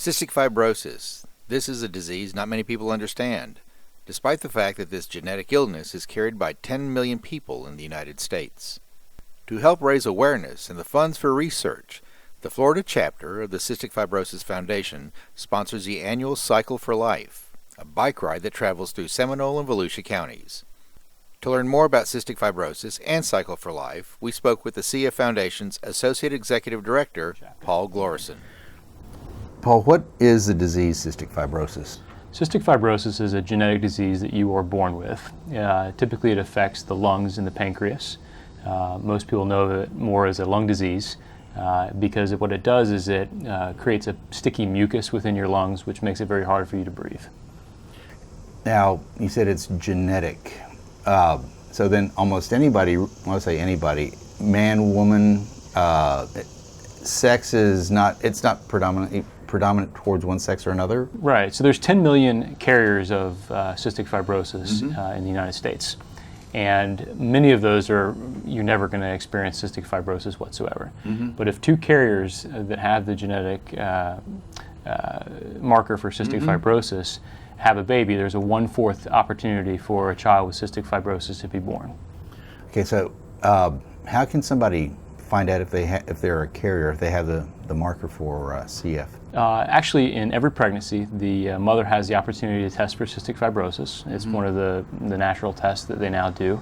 Cystic fibrosis. This is a disease not many people understand, despite the fact that this genetic illness is carried by 10 million people in the United States. To help raise awareness and the funds for research, the Florida chapter of the Cystic Fibrosis Foundation sponsors the annual Cycle for Life, a bike ride that travels through Seminole and Volusia counties. To learn more about cystic fibrosis and Cycle for Life, we spoke with the CF Foundation's Associate Executive Director, Paul Glorison. Paul, what is the disease cystic fibrosis? Cystic fibrosis is a genetic disease that you are born with. Typically it affects the lungs and the pancreas. Most people know it more as a lung disease because what it does is it creates a sticky mucus within your lungs, which makes it very hard for you to breathe. Now, you said it's genetic. So then almost anybody, when I say anybody, man, woman, sex is not, it's not predominant towards one sex or another? Right, so there's 10 million carriers of cystic fibrosis in the United States. And many of those you're never going to experience cystic fibrosis whatsoever. But if two carriers that have the genetic marker for cystic fibrosis have a baby, there's a 1/4 opportunity for a child with cystic fibrosis to be born. Okay, so how can somebody find out if they're a carrier, if they have the marker for CF? Actually, in every pregnancy, the mother has the opportunity to test for cystic fibrosis. It's one of the natural tests that they now do.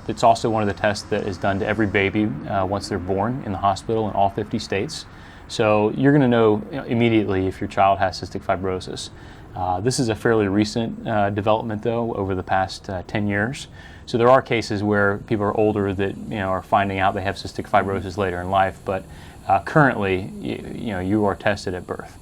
It's also one of the tests that is done to every baby once they're born in the hospital in all 50 states. So you're going to know immediately if your child has cystic fibrosis. This is a fairly recent development, though, over the past 10 years. So there are cases where people are older that are finding out they have cystic fibrosis later in life, but currently, you are tested at birth.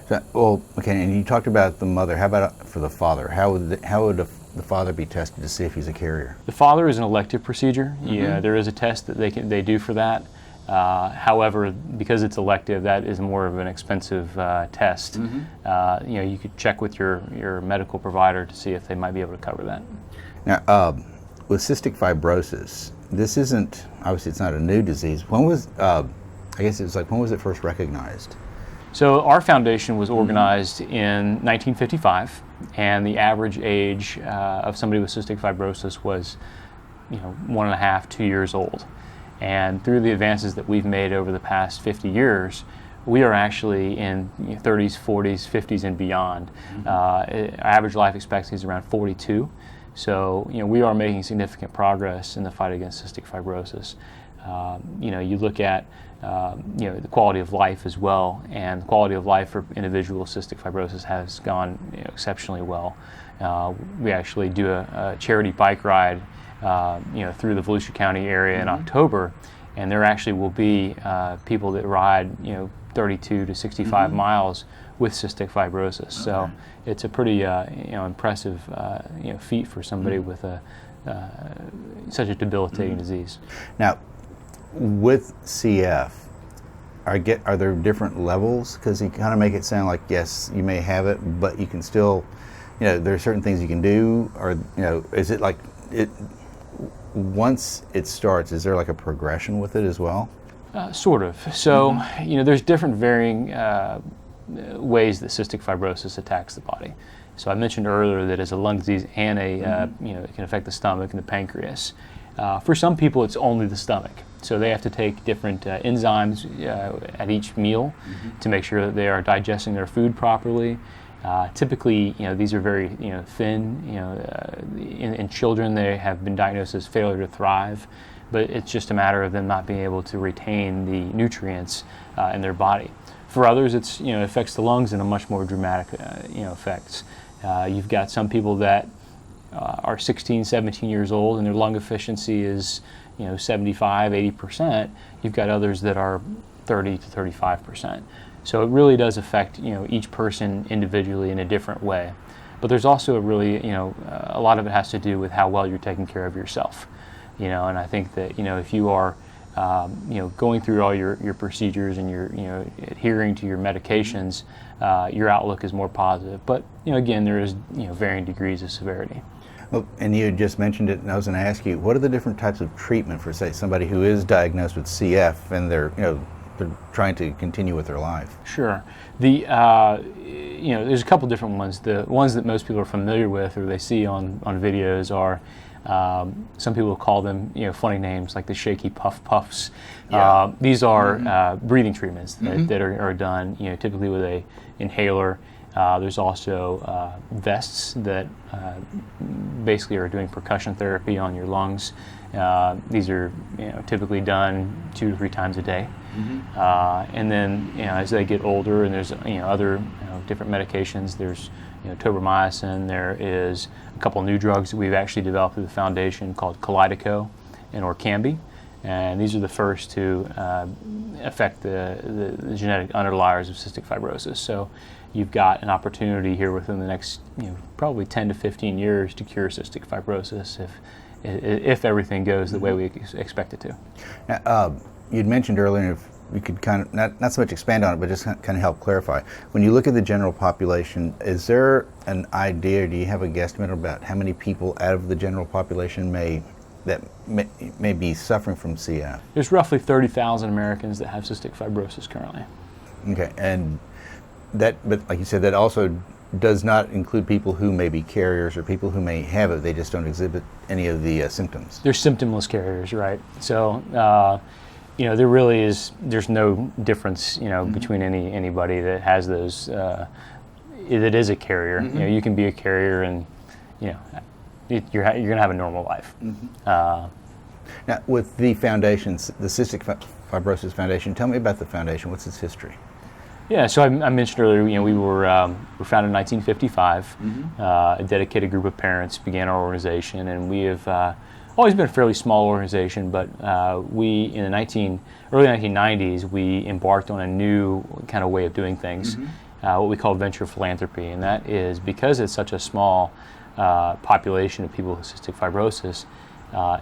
So, well, okay, and you talked about the mother. How about for the father? How would the father be tested to see if he's a carrier? The father is an elective procedure. Yeah, there is a test that they do for that. However, because it's elective, that is more of an expensive test. You could check with your medical provider to see if they might be able to cover that. Now, with cystic fibrosis, this isn't, obviously it's not a new disease. When was, I guess it was like, when was it first recognized? So our foundation was organized in 1955, and the average age of somebody with cystic fibrosis was 1.5, 2 years old. And through the advances that we've made over the past 50 years, we are actually in 30s, 40s, 50s, and beyond. Average life expectancy is around 42. So we are making significant progress in the fight against cystic fibrosis. You look at the quality of life as well, and the quality of life for individuals with cystic fibrosis has gone exceptionally well. We actually do a charity bike ride through the Volusia County area in October, and there actually will be people that ride 32 to 65 miles with cystic fibrosis. So it's a pretty impressive feat for somebody with such a debilitating disease. Now, with CF, are there different levels? Because you kind of make it sound like, yes, you may have it, but you can still, there are certain things you can do, or is it like once it starts, is there like a progression with it as well? Sort of. So, there's different varying ways that cystic fibrosis attacks the body. So I mentioned earlier that it's a lung disease and it can affect the stomach and the pancreas. For some people, it's only the stomach. So they have to take different enzymes at each meal to make sure that they are digesting their food properly. Typically, these are very, thin. In children, they have been diagnosed as failure to thrive, but it's just a matter of them not being able to retain the nutrients in their body. For others, it affects the lungs in a much more dramatic, effects. You've got some people that are 16, 17 years old, and their lung efficiency is, 75, 80%. You've got others that are 30 to 35%. So it really does affect, each person individually in a different way. But there's also a really, a lot of it has to do with how well you're taking care of yourself. And I think that, if you are, going through all your procedures and you're, adhering to your medications, your outlook is more positive. But, again, there is, varying degrees of severity. Well, and you had just mentioned it, and I was going to ask you, what are the different types of treatment for, say, somebody who is diagnosed with CF and they're, they're trying to continue with their life. Sure. The there's a couple different ones. The ones that most people are familiar with or they see on videos are some people call them funny names like the shaky puffs. Yeah. These are breathing treatments that are done typically with a inhaler. There's also vests that basically are doing percussion therapy on your lungs. These are typically done 2 to 3 times a day. And then as they get older, and there's other different medications. There's tobramycin. There is a couple new drugs that we've actually developed through the foundation called Kalydeco and Orkambi. And these are the first to affect the genetic underliers of cystic fibrosis. So you've got an opportunity here within the next probably 10 to 15 years to cure cystic fibrosis if everything goes the way we expect it to. Now, you'd mentioned earlier, if we could kind of, not so much expand on it, but just kind of help clarify. When you look at the general population, is there an idea, or do you have a guesstimate about how many people out of the general population may be suffering from CF? There's roughly 30,000 Americans that have cystic fibrosis currently. Okay, and but like you said, that also does not include people who may be carriers or people who may have it, they just don't exhibit any of the symptoms. They're symptomless carriers, right? So, there really is, there's no difference, between anybody that has those, that is a carrier. You can be a carrier and, you're going to have a normal life. Now, with the foundations, the Cystic Fibrosis Foundation, tell me about the foundation. What's its history? Yeah, so I mentioned earlier, we were founded in 1955. A dedicated group of parents began our organization, and we have always been a fairly small organization. But we, in the early 1990s, we embarked on a new kind of way of doing things, what we call venture philanthropy, and that is because it's such a small population of people with cystic fibrosis.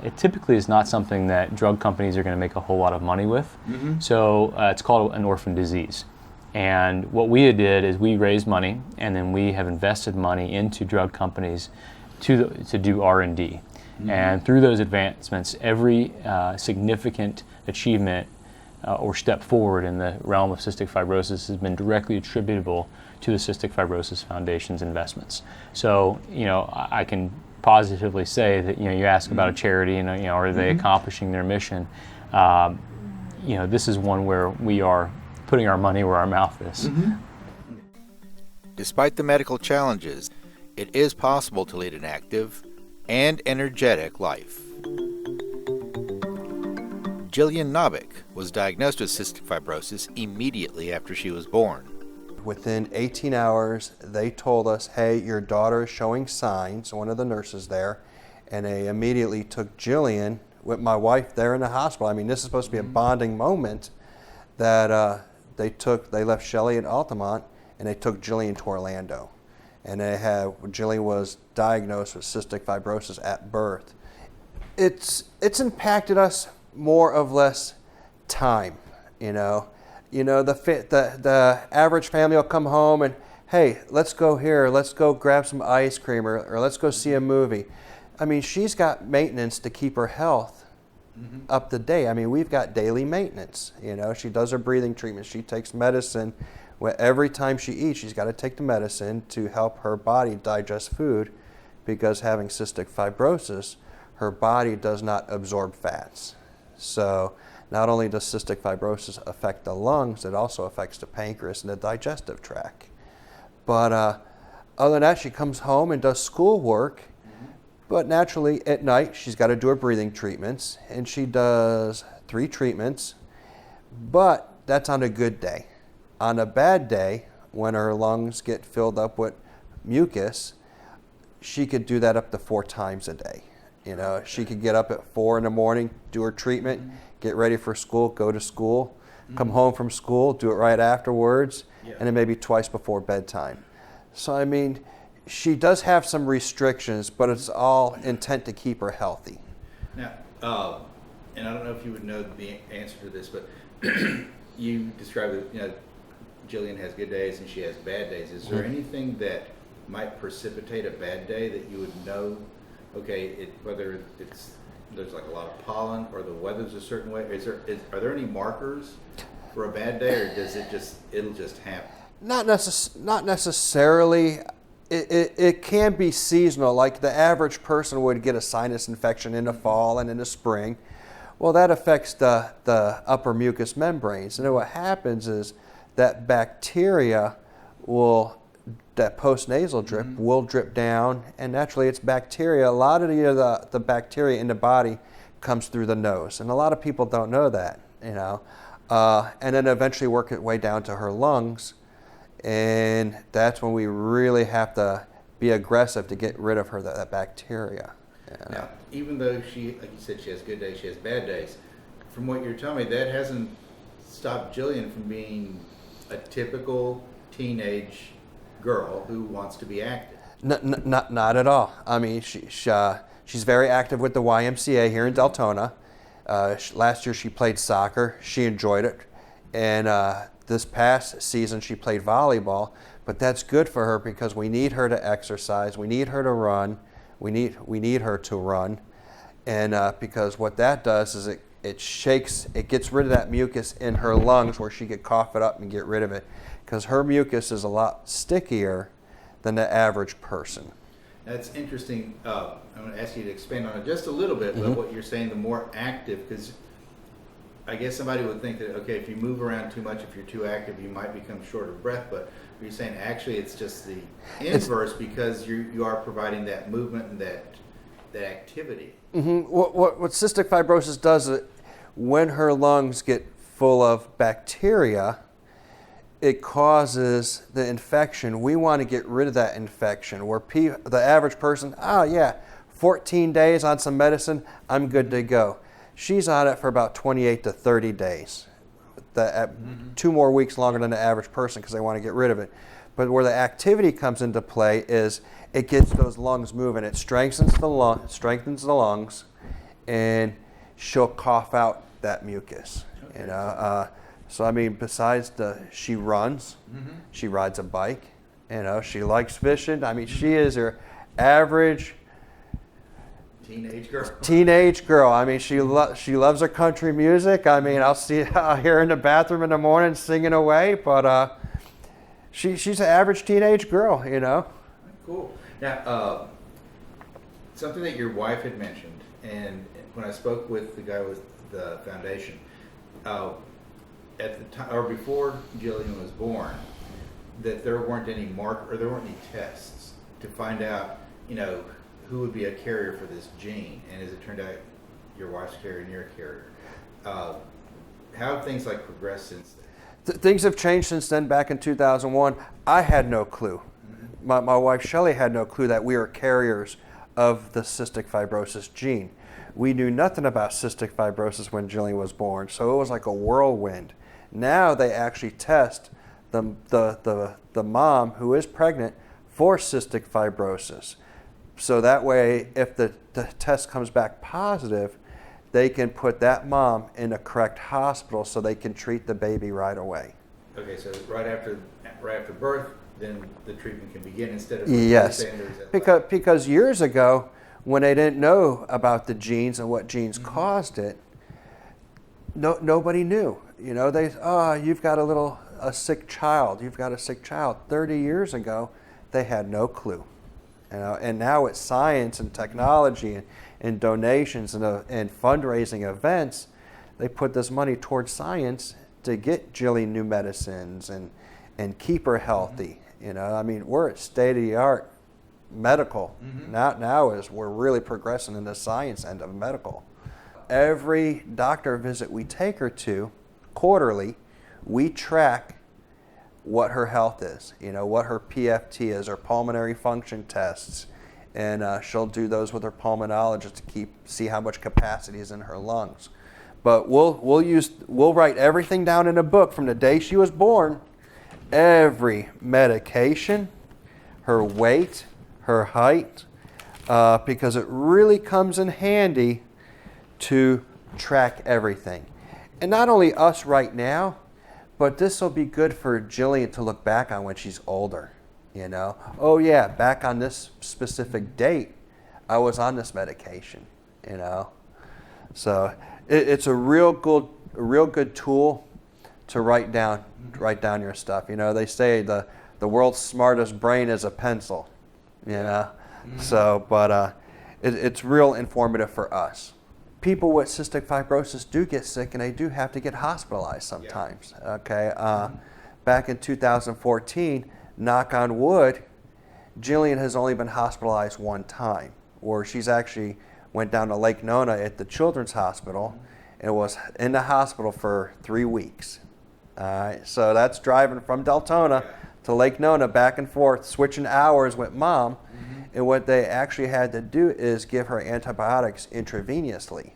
It typically is not something that drug companies are going to make a whole lot of money with. So it's called an orphan disease. And what we did is we raised money, and then we have invested money into drug companies to do R&D. And through those advancements, every significant achievement or step forward in the realm of cystic fibrosis has been directly attributable to the Cystic Fibrosis Foundation's investments. So, I can positively say that, you ask about a charity and, are they accomplishing their mission? This is one where we are putting our money where our mouth is. Despite the medical challenges, it is possible to lead an active and energetic life. Jillian Novick was diagnosed with cystic fibrosis immediately after she was born. Within 18 hours, they told us, hey, your daughter is showing signs, one of the nurses there, and they immediately took Jillian with my wife there in the hospital. I mean, this is supposed to be a bonding moment that they left Shelley at Altamont, and they took Jillian to Orlando. And Jillian was diagnosed with cystic fibrosis at birth. It's impacted us more or less time, the average family will come home and, hey, let's go here, let's go grab some ice cream, or let's go see a movie. I mean, she's got maintenance to keep her health up to date. I mean, we've got daily maintenance. She does her breathing treatment. She takes medicine. Every time she eats, she's got to take the medicine to help her body digest food, because having cystic fibrosis, her body does not absorb fats. So not only does cystic fibrosis affect the lungs, it also affects the pancreas and the digestive tract. But other than that, she comes home and does schoolwork. But naturally, at night, she's got to do her breathing treatments, and she does 3 treatments. But that's on a good day. On a bad day, when her lungs get filled up with mucus, she could do that up to 4 times a day. She could get up at 4 in the morning, do her treatment, get ready for school, go to school, come home from school, do it right afterwards, and then maybe twice before bedtime. So, I mean, she does have some restrictions, but it's all intent to keep her healthy. Now, and I don't know if you would know the answer to this, but you described that Jillian has good days and she has bad days. Is there anything that might precipitate a bad day that you would know? Okay, whether there's like a lot of pollen or the weather's a certain way. Are there any markers for a bad day, or does it'll just happen? Not necessarily. It can be seasonal. Like the average person would get a sinus infection in the fall and in the spring. Well, that affects the upper mucous membranes. And then what happens is that bacteria that postnasal drip will drip down, and naturally it's bacteria. A lot of the bacteria in the body comes through the nose, and a lot of people don't know that, and then eventually work its way down to her lungs, and that's when we really have to be aggressive to get rid of that bacteria. Now, even though she, like you said, she has good days, she has bad days, from what you're telling me, that hasn't stopped Jillian from being a typical teenage girl who wants to be active. Not at all. I mean, she's very active with the YMCA here in Deltona. Last year she played soccer. She enjoyed it. And this past season she played volleyball. But that's good for her because we need her to exercise. We need her to run. We need her to run. And because what that does is it gets rid of that mucus in her lungs where she could cough it up and get rid of it. Because her mucus is a lot stickier than the average person. That's interesting. I'm going to ask you to expand on it just a little bit, but what you're saying, the more active, because I guess somebody would think that, okay, if you move around too much, if you're too active, you might become short of breath, but you're saying actually it's just the inverse because you are providing that movement and that activity. What cystic fibrosis does is when her lungs get full of bacteria, it causes the infection. We want to get rid of that infection. Where the average person, 14 days on some medicine, I'm good to go. She's on it for about 28 to 30 days. 2 more weeks longer than the average person because they want to get rid of it. But where the activity comes into play is it gets those lungs moving. It strengthens the lungs, and she'll cough out that mucus. Okay. So I mean, besides she runs, she rides a bike, she likes fishing. I mean, she is your average teenage girl. I mean, she loves her country music. I mean, I'll hear her in the bathroom in the morning singing away, but she's an average teenage girl, Cool. Now, something that your wife had mentioned, and when I spoke with the guy with the foundation, at the time or before Jillian was born, that there weren't any there weren't any tests to find out, who would be a carrier for this gene. And as it turned out, your wife's carrier and you're a carrier. How have things progressed since then? Things have changed since then. Back in 2001, I had no clue. My wife Shelley had no clue that we were carriers of the cystic fibrosis gene. We knew nothing about cystic fibrosis when Jillian was born, so it was like a whirlwind. Now they actually test the mom who is pregnant for cystic fibrosis. So that way, if the test comes back positive, they can put that mom in a correct hospital so they can treat the baby right away. Okay, so right after birth, then the treatment can begin instead of yes, because years ago, when they didn't know about the genes and what genes caused it, nobody knew. You've got a sick child. You've got a sick child. 30 years ago, they had no clue. And now with science and technology and donations and fundraising events, they put this money towards science to get Jillian new medicines and keep her healthy. I mean, we're at state-of-the-art medical. Now we're really progressing in the science end of medical. Every doctor visit we take her to quarterly, we track what her health is, what her PFT is, her pulmonary function tests, and she'll do those with her pulmonologist to see how much capacity is in her lungs. But we'll write everything down in a book from the day she was born, every medication, her weight, her height, because it really comes in handy to track everything. And not only us right now, but this will be good for Jillian to look back on when she's older. Oh yeah, back on this specific date, I was on this medication. So it's a real good tool to write down your stuff. You know, they say the world's smartest brain is a pencil. You know, so but it's real informative for us. People with cystic fibrosis do get sick, and they do have to get hospitalized sometimes. Okay, back in 2014, knock on wood, Jillian has only been hospitalized one time, or she's actually went down to Lake Nona at the Children's Hospital and was in the hospital for 3 weeks. All right, so that's driving from Deltona to Lake Nona back and forth, switching hours with mom. And what they actually had to do is give her antibiotics intravenously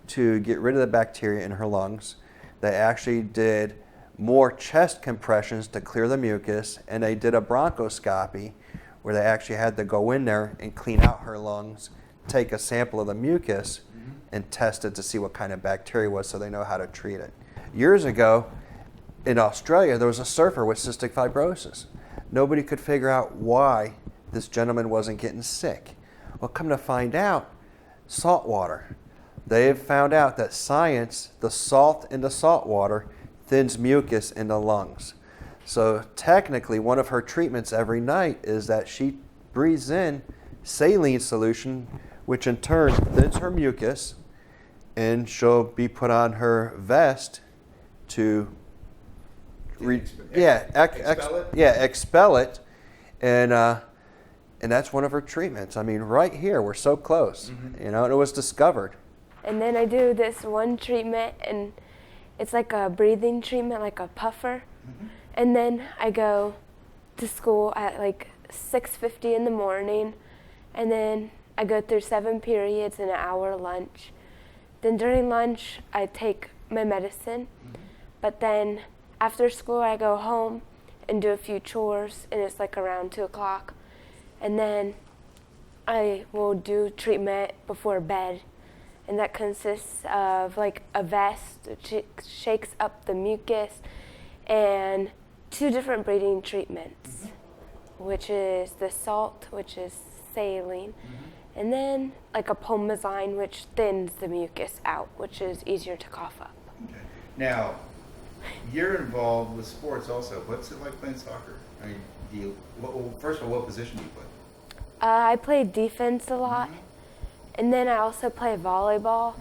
to get rid of the bacteria in her lungs. They actually did more chest compressions to clear the mucus, and they did a bronchoscopy where they actually had to go in there and clean out her lungs, take a sample of the mucus, and test it to see what kind of bacteria was so they know how to treat it. Years ago, in Australia, there was a surfer with cystic fibrosis. Nobody could figure out why this gentleman wasn't getting sick. Well, come to find out, salt water. They've found out that science, the salt in the salt water, thins mucus in the lungs. So technically, one of her treatments every night is that she breathes in saline solution, which in turn thins her mucus, and she'll be put on her vest to expel it, and that's one of her treatments. I mean, right here, we're so close, you know, and it was discovered. And then I do this one treatment, and it's like a breathing treatment, like a puffer. And then I go to school at like 6:50 in the morning, and then I go through 7 periods and an hour lunch. Then during lunch, I take my medicine, but then after school, I go home and do a few chores, and it's like around 2 o'clock. And then I will do treatment before bed, and that consists of like a vest that shakes up the mucus, and 2 different breathing treatments, which is the salt, which is saline, and then like a pulmazine, which thins the mucus out, which is easier to cough up. Okay. Now, you're involved with sports also. What's it like playing soccer? I mean, first of all, what position do you play? I play defense a lot, and then I also play volleyball,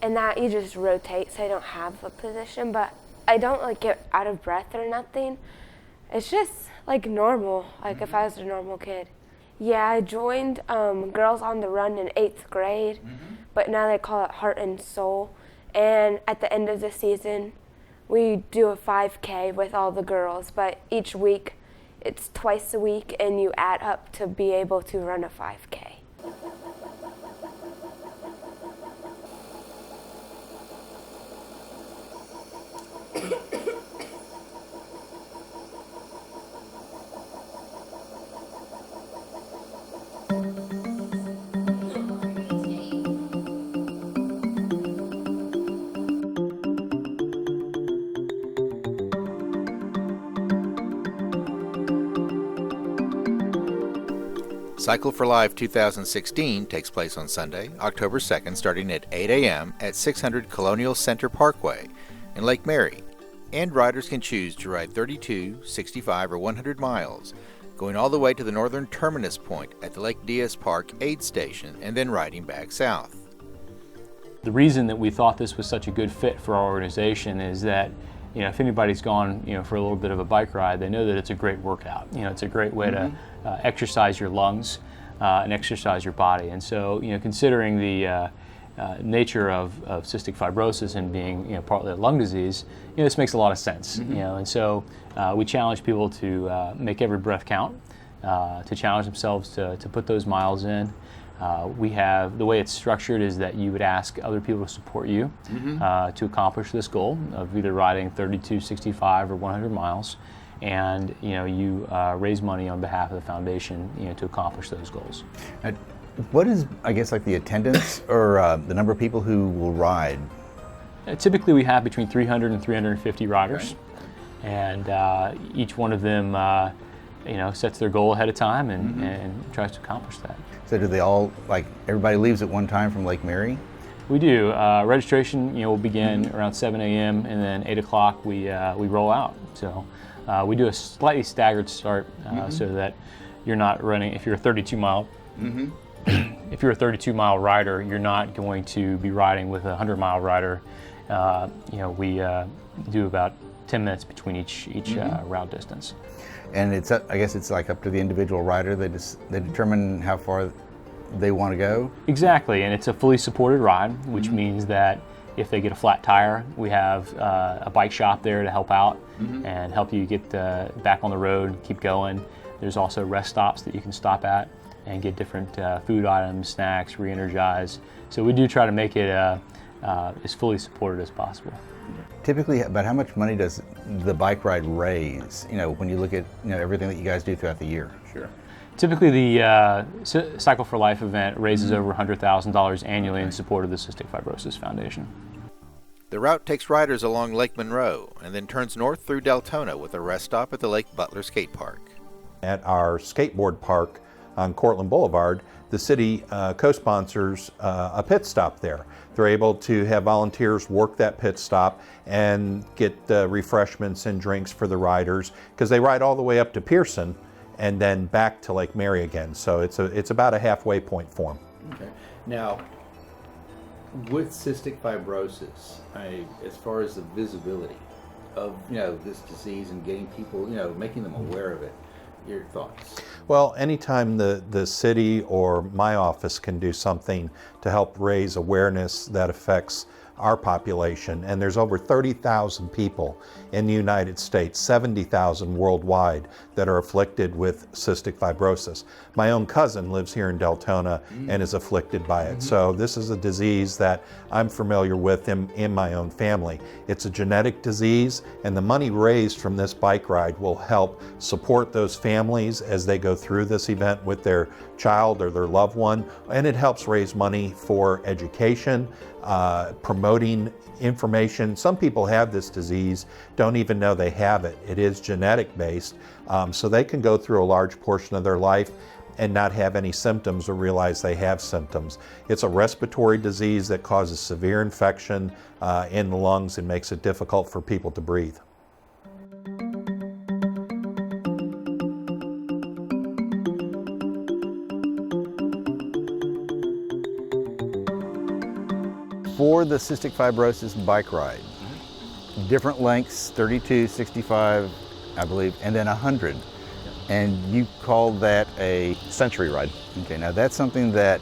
and that you just rotate, so I don't have a position, but I don't like get out of breath or nothing. It's just like normal, like if I was a normal kid. Yeah, I joined Girls on the Run in 8th grade, but now they call it Heart and Soul, and at the end of the season, we do a 5K with all the girls, but each week, it's twice a week, and you add up to be able to run a 5K. Cycle for Life 2016 takes place on Sunday, October 2nd, starting at 8 a.m. at 600 Colonial Center Parkway in Lake Mary. And riders can choose to ride 32, 65, or 100 miles, going all the way to the northern terminus point at the Lake Diaz Park aid station and then riding back south. The reason that we thought this was such a good fit for our organization is that, you know, if anybody's gone, you know, for a little bit of a bike ride, they know that it's a great workout. You know, it's a great way to exercise your lungs and exercise your body. And so, you know, considering the nature of cystic fibrosis and being, you know, partly a lung disease, you know, this makes a lot of sense. You know, and so we challenge people to make every breath count, to challenge themselves to put those miles in. We have, the way it's structured is that you would ask other people to support you to accomplish this goal of either riding 32, 65, or 100 miles. And, you know, you raise money on behalf of the foundation, you know, to accomplish those goals. What is, I guess, like the attendance or the number of people who will ride? Typically we have between 300 and 350 riders. Okay. And each one of them, you know, sets their goal ahead of time and tries to accomplish that. So do they all, like, everybody leaves at one time from Lake Mary? We do. Registration, will begin around 7 a.m. and then 8 o'clock we roll out. So we do a slightly staggered start so that you're not running. If you're a 32-mile, if you're a 32-mile rider, you're not going to be riding with a 100-mile rider. We do about 10 minutes between each route distance. And I guess it's like up to the individual rider. They determine how far they want to go. Exactly, and it's a fully supported ride, which means that if they get a flat tire, we have a bike shop there to help out and help you get back on the road, keep going. There's also rest stops that you can stop at and get different food items, snacks, re-energize. So we do try to make it as fully supported as possible. Typically, about how much money does the bike ride raise, when you look at everything that you guys do throughout the year? Sure. Typically, the Cycle for Life event raises over $100,000 annually in support of the Cystic Fibrosis Foundation. The route takes riders along Lake Monroe and then turns north through Deltona with a rest stop at the Lake Butler Skate Park. At our skateboard park on Cortland Boulevard, the city co-sponsors a pit stop there. They're able to have volunteers work that pit stop and get refreshments and drinks for the riders, because they ride all the way up to Pearson and then back to Lake Mary again. So it's about a halfway point for them. Okay. Now, with cystic fibrosis, as far as the visibility of this disease and getting people, making them aware of it, your thoughts? Well, anytime the city or my office can do something to help raise awareness that affects our population, and there's over 30,000 people in the United States, 70,000 worldwide, that are afflicted with cystic fibrosis. My own cousin lives here in Deltona and is afflicted by it. So this is a disease that I'm familiar with in my own family. It's a genetic disease, and the money raised from this bike ride will help support those families as they go through this event with their child or their loved one, and it helps raise money for education, promoting information. Some people have this disease, don't even know they have it. It is genetic based, so they can go through a large portion of their life and not have any symptoms or realize they have symptoms. It's a respiratory disease that causes severe infection in the lungs and makes it difficult for people to breathe. For the cystic fibrosis bike ride, different lengths, 32, 65, I believe, and then 100. And you called that a century ride. Okay, now that's something that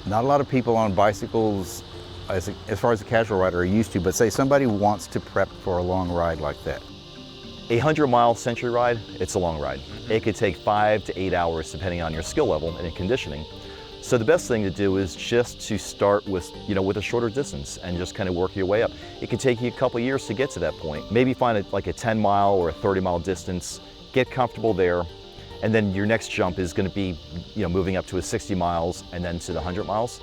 not a lot of people on bicycles, as far as a casual rider, are used to, but say somebody wants to prep for a long ride like that. A 100-mile century ride, it's a long ride. It could take 5 to 8 hours depending on your skill level and conditioning. So the best thing to do is just to start with, with a shorter distance and just kind of work your way up. It can take you a couple years to get to that point. Maybe find like a 10-mile or a 30-mile distance, get comfortable there, and then your next jump is going to be, moving up to a 60 miles and then to the 100 miles.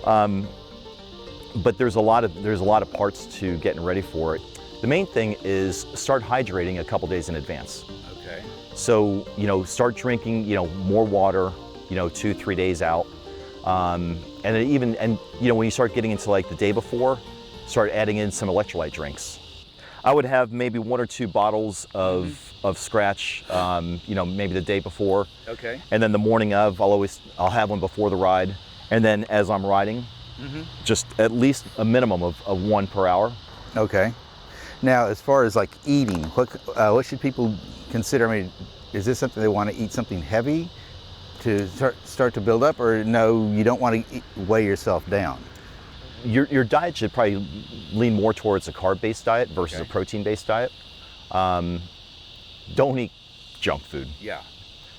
But there's a lot of parts to getting ready for it. The main thing is start hydrating a couple days in advance. Okay. So, start drinking, more water, 2-3 days out. And when you start getting into like the day before, start adding in some electrolyte drinks. I would have maybe 1 or 2 bottles of Scratch, maybe the day before. Okay. And then the morning of, I'll have one before the ride. And then as I'm riding, just at least a minimum of 1 per hour. Okay. Now, as far as like eating, what should people consider? I mean, is this something they want to eat something heavy to start to build up, or no, you don't want to weigh yourself down? Your diet should probably lean more towards a carb-based diet versus a protein-based diet. Don't eat junk food. Yeah.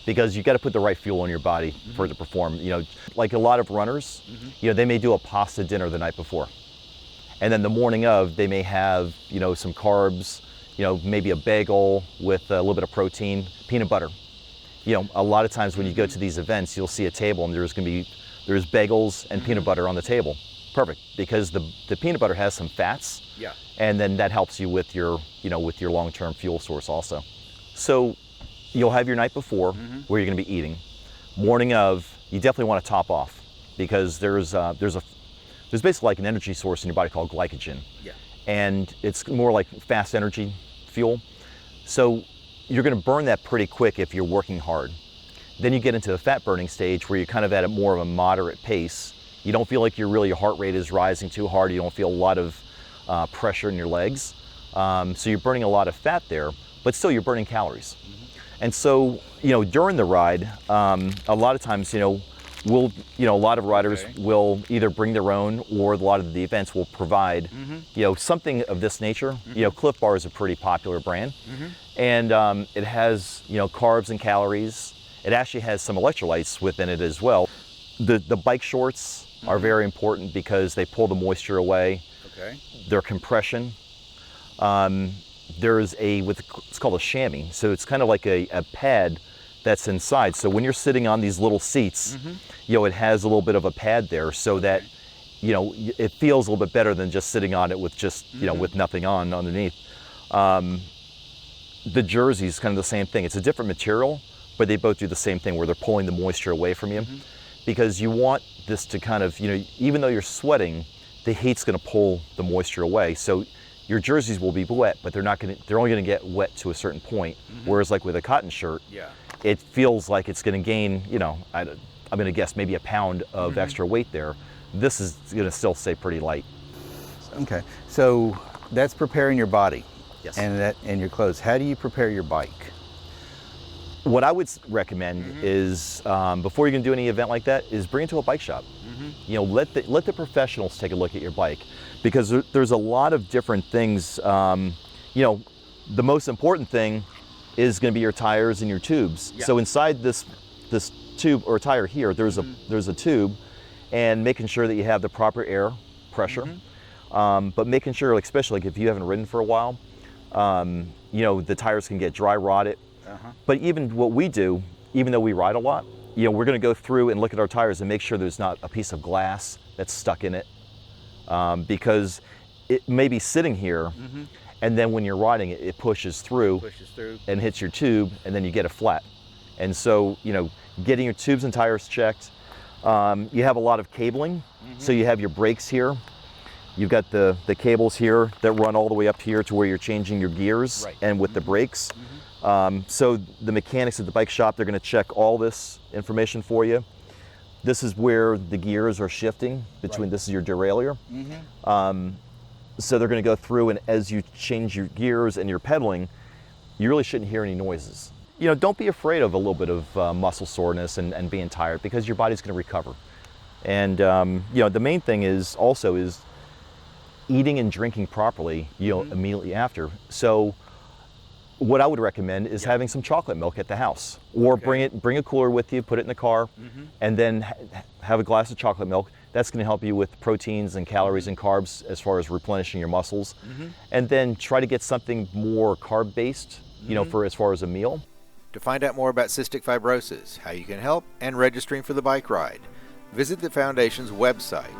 Because you got to put the right fuel in your body for it to perform. Like a lot of runners, they may do a pasta dinner the night before. And then the morning of, they may have, some carbs, maybe a bagel with a little bit of protein, peanut butter. A lot of times when you go to these events, you'll see a table and there's bagels and peanut butter on the table. Perfect, because the peanut butter has some fats. Yeah. And then that helps you with your long-term fuel source also. So you'll have your night before where you're going to be eating. Morning of, you definitely want to top off, because there's a there's basically like an energy source in your body called glycogen. Yeah. And it's more like fast energy fuel. So you're going to burn that pretty quick if you're working hard. Then you get into the fat burning stage where you're kind of at a more of a moderate pace. You don't feel like your heart rate is rising too hard. You don't feel a lot of pressure in your legs. So you're burning a lot of fat there, but still you're burning calories. And so, during the ride, a lot of times, a lot of riders will either bring their own, or a lot of the events will provide, something of this nature. Cliff Bar is a pretty popular brand, and it has, carbs and calories. It actually has some electrolytes within it as well. The bike shorts are very important because they pull the moisture away. Okay. Their compression. There's it's called a chamois. So it's kind of like a pad that's inside. So when you're sitting on these little seats, it has a little bit of a pad there so that, it feels a little bit better than just sitting on it with just, with nothing on underneath. The jersey is kind of the same thing. It's a different material, but they both do the same thing where they're pulling the moisture away from you. Because you want this to kind of, even though you're sweating, the heat's going to pull the moisture away. So your jerseys will be wet, but they're only going to get wet to a certain point. Whereas like with a cotton shirt, it feels like it's going to gain, I'm going to guess maybe a pound of extra weight there. This is going to still stay pretty light. Okay, so that's preparing your body. Yes. And your clothes. How do you prepare your bike? What I would recommend is, before you're going to do any event like that, is bring it to a bike shop. Let the professionals take a look at your bike, because there's a lot of different things. The most important thing is going to be your tires and your tubes. So inside this tube or tire here, there's a tube, and making sure that you have the proper air pressure, but making sure, like, especially like if you haven't ridden for a while, the tires can get dry rotted. But even what we do, even though we ride a lot, we're going to go through and look at our tires and make sure there's not a piece of glass that's stuck in it, because it may be sitting here, and then when you're riding it, it pushes through and hits your tube, and then you get a flat. And so, getting your tubes and tires checked. You have a lot of cabling, so you have your brakes here. You've got the cables here that run all the way up here to where you're changing your gears, and with the brakes. So the mechanics at the bike shop, they're going to check all this information for you. This is where the gears are shifting between, this is your derailleur. So they're going to go through, and as you change your gears and you're pedaling, you really shouldn't hear any noises. Don't be afraid of a little bit of muscle soreness and being tired, because your body's going to recover. And the main thing is eating and drinking properly, immediately after. So what I would recommend is having some chocolate milk at the house, or bring a cooler with you, put it in the car, and then have a glass of chocolate milk. That's going to help you with proteins and calories and carbs as far as replenishing your muscles. And then try to get something more carb based, for as far as a meal. To find out more about cystic fibrosis, how you can help, and registering for the bike ride, visit the Foundation's website,